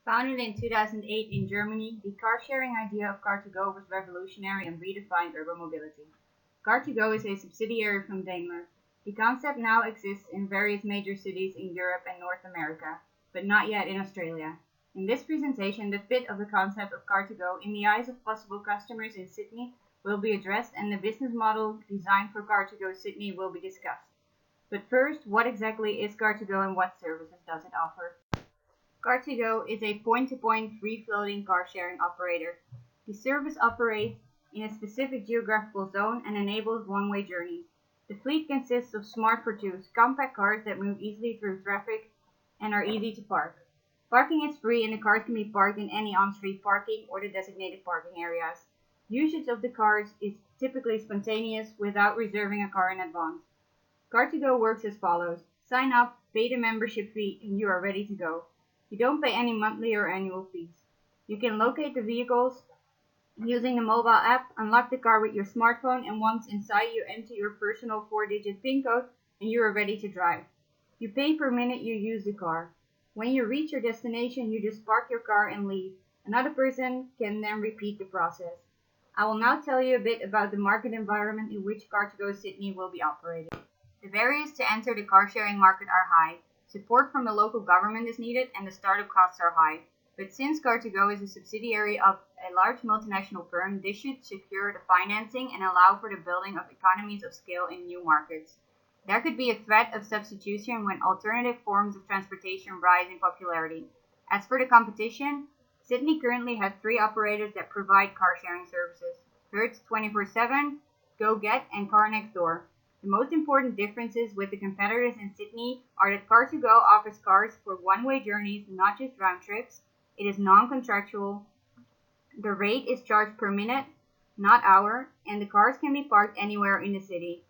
Founded in 2008 in Germany, the car-sharing idea of Car2Go was revolutionary and redefined urban mobility. Car2Go is a subsidiary from Daimler. The concept now exists in various major cities in Europe and North America, but not yet in Australia. In this presentation, the fit of the concept of Car2Go in the eyes of possible customers in Sydney will be addressed, and the business model designed for Car2Go Sydney will be discussed. But first, what exactly is Car2Go and what services does it offer? Car2Go is a point-to-point free-floating car-sharing operator. The service operates in a specific geographical zone and enables one-way journeys. The fleet consists of Smart for Twos, compact cars that move easily through traffic and are easy to park. Parking is free and the cars can be parked in any on-street parking or the designated parking areas. Usage of the cars is typically spontaneous without reserving a car in advance. Car2Go works as follows. Sign up, pay the membership fee, and you are ready to go. You don't pay any monthly or annual fees. You can locate the vehicles using the mobile app, unlock the car with your smartphone, and once inside you enter your personal 4-digit PIN code and you are ready to drive. You pay per minute you use the car. When you reach your destination, you just park your car and leave. Another person can then repeat the process. I will now tell you a bit about the market environment in which Car2Go Sydney will be operating. The barriers to enter the car-sharing market are high. Support from the local government is needed and the startup costs are high. But since Car2Go is a subsidiary of a large multinational firm, this should secure the financing and allow for the building of economies of scale in new markets. There could be a threat of substitution when alternative forms of transportation rise in popularity. As for the competition, Sydney currently has 3 operators that provide car-sharing services: Hertz 24/7, GoGet, and Car Next Door. The most important differences with the competitors in Sydney are that Car2Go offers cars for one-way journeys, not just round trips. It is non-contractual. The rate is charged per minute, not hour, and the cars can be parked anywhere in the city,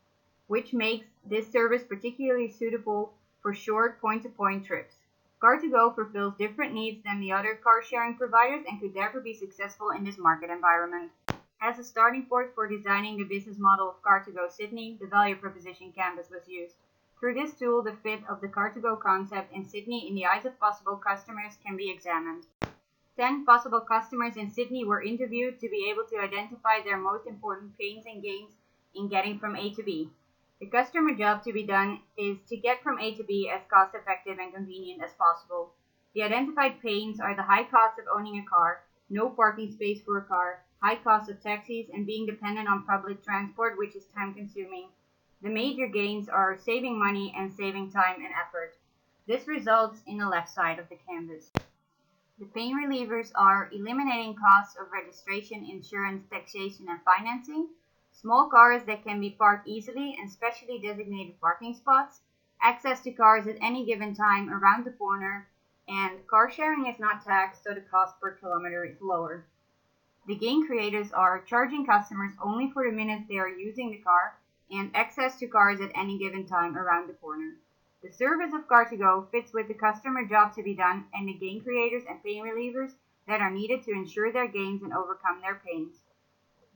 which makes this service particularly suitable for short point-to-point trips. Car2Go fulfills different needs than the other car-sharing providers and could therefore be successful in this market environment. As a starting point for designing the business model of Car2Go Sydney, the value proposition canvas was used. Through this tool, the fit of the Car2Go concept in Sydney in the eyes of possible customers can be examined. 10 possible customers in Sydney were interviewed to be able to identify their most important pains and gains in getting from A to B. The customer job to be done is to get from A to B as cost-effective and convenient as possible. The identified pains are the high cost of owning a car, no parking space for a car, high cost of taxis, and being dependent on public transport, which is time-consuming. The major gains are saving money and saving time and effort. This results in the left side of the canvas. The pain relievers are eliminating costs of registration, insurance, taxation, and financing, small cars that can be parked easily and specially designated parking spots, access to cars at any given time around the corner, and car sharing is not taxed, so the cost per kilometer is lower. The gain creators are charging customers only for the minutes they are using the car and access to cars at any given time around the corner. The service of Car2Go fits with the customer job to be done and the gain creators and pain relievers that are needed to ensure their gains and overcome their pains.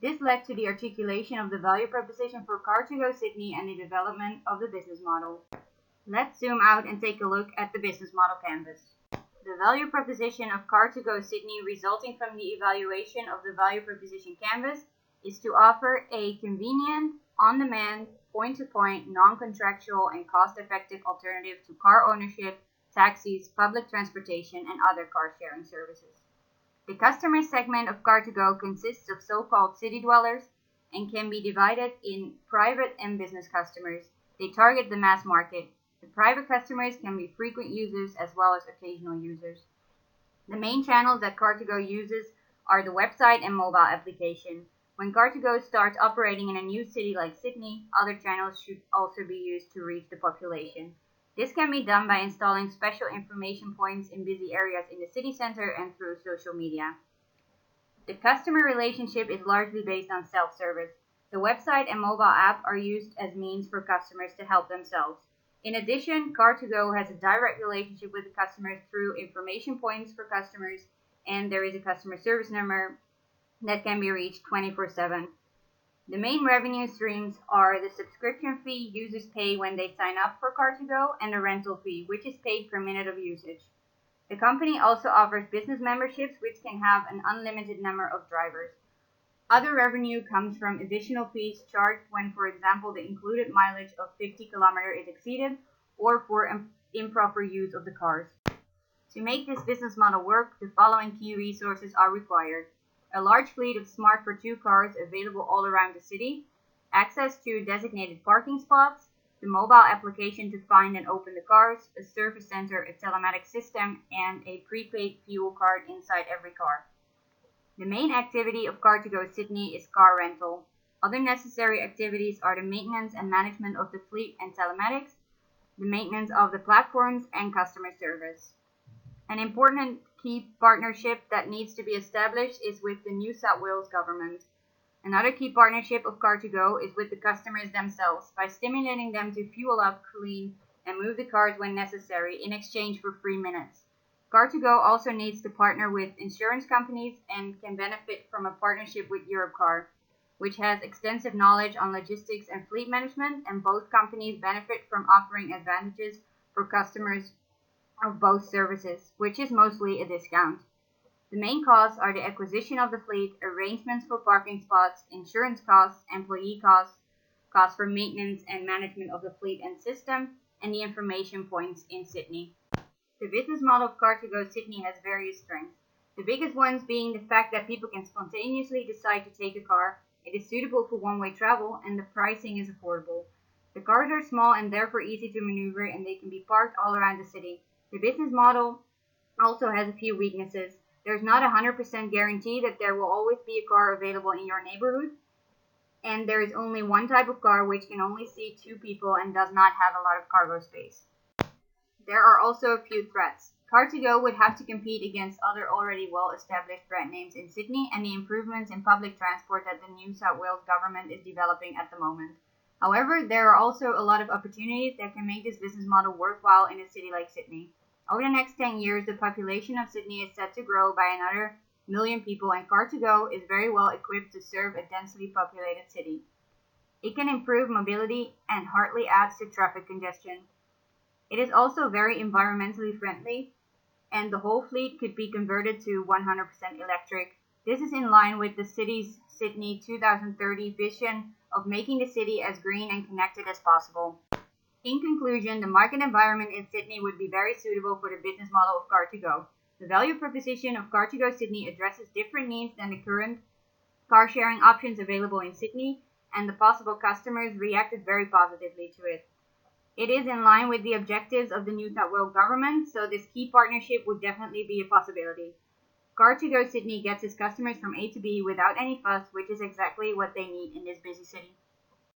This led to the articulation of the value proposition for Car2Go Sydney and the development of the business model. Let's zoom out and take a look at the business model canvas. The value proposition of Car2Go Sydney resulting from the evaluation of the value proposition canvas is to offer a convenient, on-demand, point-to-point, non-contractual, and cost-effective alternative to car ownership, taxis, public transportation, and other car-sharing services. The customer segment of Car2Go consists of so-called city dwellers and can be divided in private and business customers. They target the mass market. The private customers can be frequent users as well as occasional users. The main channels that Car2Go uses are the website and mobile application. When Car2Go starts operating in a new city like Sydney, other channels should also be used to reach the population. This can be done by installing special information points in busy areas in the city center and through social media. The customer relationship is largely based on self-service. The website and mobile app are used as means for customers to help themselves. In addition, Car2Go has a direct relationship with the customers through information points for customers, and there is a customer service number that can be reached 24/7. The main revenue streams are the subscription fee users pay when they sign up for Car2Go and the rental fee, which is paid per minute of usage. The company also offers business memberships which can have an unlimited number of drivers. Other revenue comes from additional fees charged when, for example, the included mileage of 50 km is exceeded or for improper use of the cars. To make this business model work, the following key resources are required: a large fleet of Smart for 2 cars available all around the city, access to designated parking spots, the mobile application to find and open the cars, a service center, a telematics system, and a prepaid fuel card inside every car. The main activity of Car2Go Sydney is car rental. Other necessary activities are the maintenance and management of the fleet and telematics, the maintenance of the platforms, and customer service. An important key partnership that needs to be established is with the New South Wales government. Another key partnership of Car2Go is with the customers themselves by stimulating them to fuel up, clean, and move the cars when necessary in exchange for free minutes. Car2Go also needs to partner with insurance companies and can benefit from a partnership with Europcar, which has extensive knowledge on logistics and fleet management, and both companies benefit from offering advantages for customers of both services, which is mostly a discount. The main costs are the acquisition of the fleet, arrangements for parking spots, insurance costs, employee costs, costs for maintenance and management of the fleet and system, and the information points in Sydney. The business model of Car2Go Sydney has various strengths, the biggest ones being the fact that people can spontaneously decide to take a car, it is suitable for one-way travel, and the pricing is affordable. The cars are small and therefore easy to maneuver, and they can be parked all around the city. The business model also has a few weaknesses. There's not a 100% guarantee that there will always be a car available in your neighborhood, and there is only one type of car which can only seat 2 people and does not have a lot of cargo space. There are also a few threats. Car2Go would have to compete against other already well-established brand names in Sydney and the improvements in public transport that the New South Wales government is developing at the moment. However, there are also a lot of opportunities that can make this business model worthwhile in a city like Sydney. Over the next 10 years, the population of Sydney is set to grow by another million people, and Car2Go is very well equipped to serve a densely populated city. It can improve mobility and hardly adds to traffic congestion. It is also very environmentally friendly, and the whole fleet could be converted to 100% electric. This is in line with the city's Sydney 2030 vision of making the city as green and connected as possible. In conclusion, the market environment in Sydney would be very suitable for the business model of Car2Go. The value proposition of Car2Go Sydney addresses different needs than the current car sharing options available in Sydney, and the possible customers reacted very positively to it. It is in line with the objectives of the New South Wales government, so this key partnership would definitely be a possibility. Car2Go Sydney gets its customers from A to B without any fuss, which is exactly what they need in this busy city.